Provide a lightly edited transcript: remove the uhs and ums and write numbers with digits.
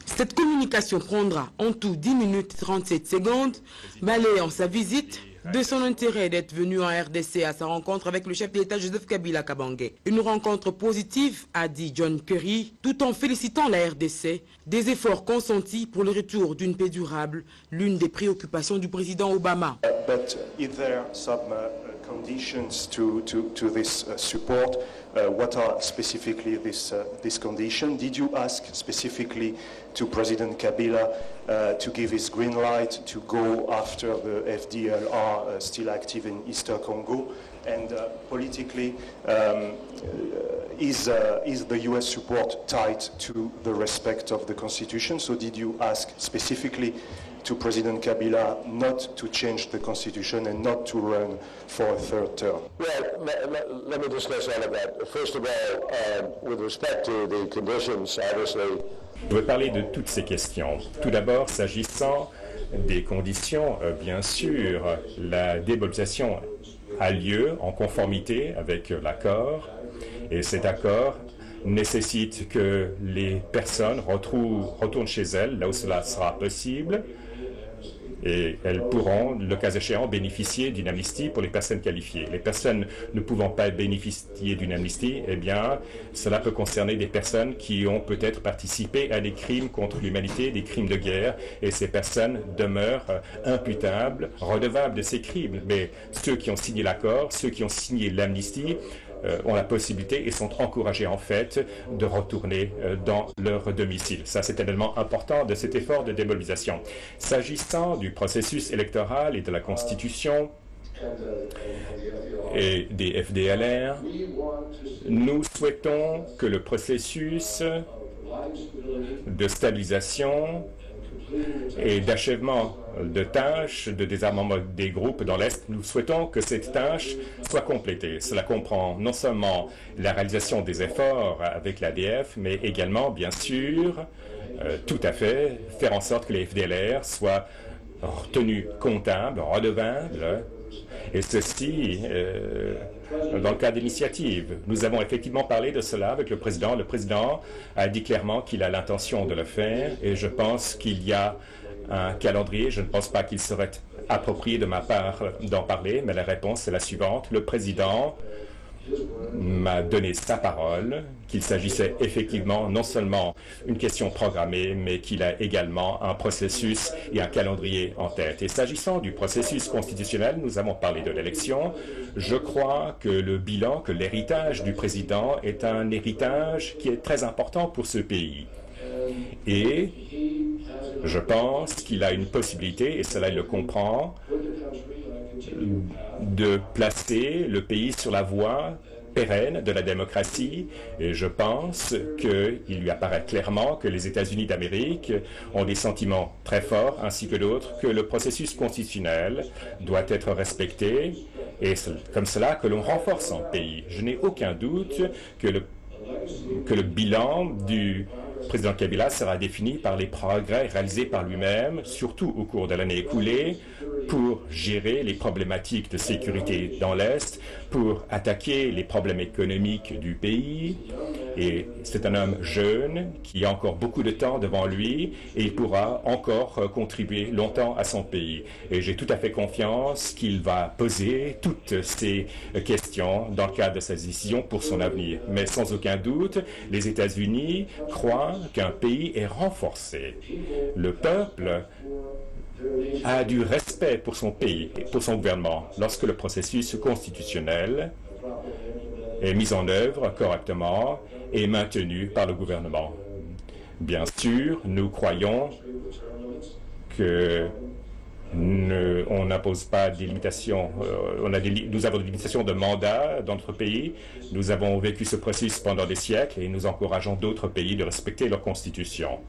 Cette communication prendra en tout 10 minutes 37 secondes, balayant sa visite de son intérêt d'être venu en RDC à sa rencontre avec le chef de l'État Joseph Kabila Kabange. Une rencontre positive, a dit John Kerry, tout en félicitant la RDC des efforts consentis pour le retour d'une paix durable, l'une des préoccupations du président Obama. But is there some conditions to this support? What are specifically this condition? Did you ask specifically to President Kabila to give his green light to go after the FDLR still active in Eastern Congo? And politically, is the US support tied to the respect of the Constitution? So did you ask specifically to President Kabila not to change the Constitution and not to run for a third term? Well, let me discuss all of that. First of all, with respect to the conditions, obviously. Je veux parler de toutes ces questions. Tout d'abord, s'agissant des conditions, bien sûr, la démobilisation a lieu en conformité avec l'accord, et cet accord nécessite que les personnes retournent chez elles, là où cela sera possible, et elles pourront, le cas échéant, bénéficier d'une amnistie pour les personnes qualifiées. Les personnes ne pouvant pas bénéficier d'une amnistie, eh bien, cela peut concerner des personnes qui ont peut-être participé à des crimes contre l'humanité, des crimes de guerre, et ces personnes demeurent imputables, redevables de ces crimes. Mais ceux qui ont signé l'accord, ceux qui ont signé l'amnistie, ont la possibilité et sont encouragés en fait de retourner dans leur domicile. Ça, c'est un élément important de cet effort de démobilisation. S'agissant du processus électoral et de la Constitution et des FDLR, nous souhaitons que le processus de stabilisation et d'achèvement de tâches de désarmement des groupes dans l'Est, nous souhaitons que cette tâche soit complétée. Cela comprend non seulement la réalisation des efforts avec l'ADF, mais également, bien sûr, tout à fait, faire en sorte que les FDLR soient tenus comptables, redevables, et ceci dans le cadre d'initiatives. Nous avons effectivement parlé de cela avec le président. Le président a dit clairement qu'il a l'intention de le faire, et je pense qu'il y a un calendrier. Je ne pense pas qu'il serait approprié de ma part d'en parler, mais la réponse est la suivante. Le président m'a donné sa parole qu'il s'agissait effectivement non seulement une question programmée, mais qu'il a également un processus et un calendrier en tête. Et s'agissant du processus constitutionnel, nous avons parlé de l'élection. Je crois que le bilan, que l'héritage du président est un héritage qui est très important pour ce pays. Et je pense qu'il a une possibilité, et cela il le comprend, de placer le pays sur la voie pérenne de la démocratie, et je pense qu'il lui apparaît clairement que les États-Unis d'Amérique ont des sentiments très forts, ainsi que d'autres, que le processus constitutionnel doit être respecté, et c'est comme cela que l'on renforce son pays. Je n'ai aucun doute que le bilan du président Kabila sera défini par les progrès réalisés par lui-même, surtout au cours de l'année écoulée, pour gérer les problématiques de sécurité dans l'Est, pour attaquer les problèmes économiques du pays. Et c'est un homme jeune qui a encore beaucoup de temps devant lui et il pourra encore contribuer longtemps à son pays. Et j'ai tout à fait confiance qu'il va poser toutes ces questions dans le cadre de sa décision pour son avenir. Mais sans aucun doute, les États-Unis croient qu'un pays est renforcé. Le peuple a du respect pour son pays et pour son gouvernement lorsque le processus constitutionnel est mis en œuvre correctement et maintenu par le gouvernement. Bien sûr, nous croyons que on n'impose pas des limitations. Nous avons des limitations de mandat dans notre pays. Nous avons vécu ce processus pendant des siècles et nous encourageons d'autres pays de respecter leur constitution.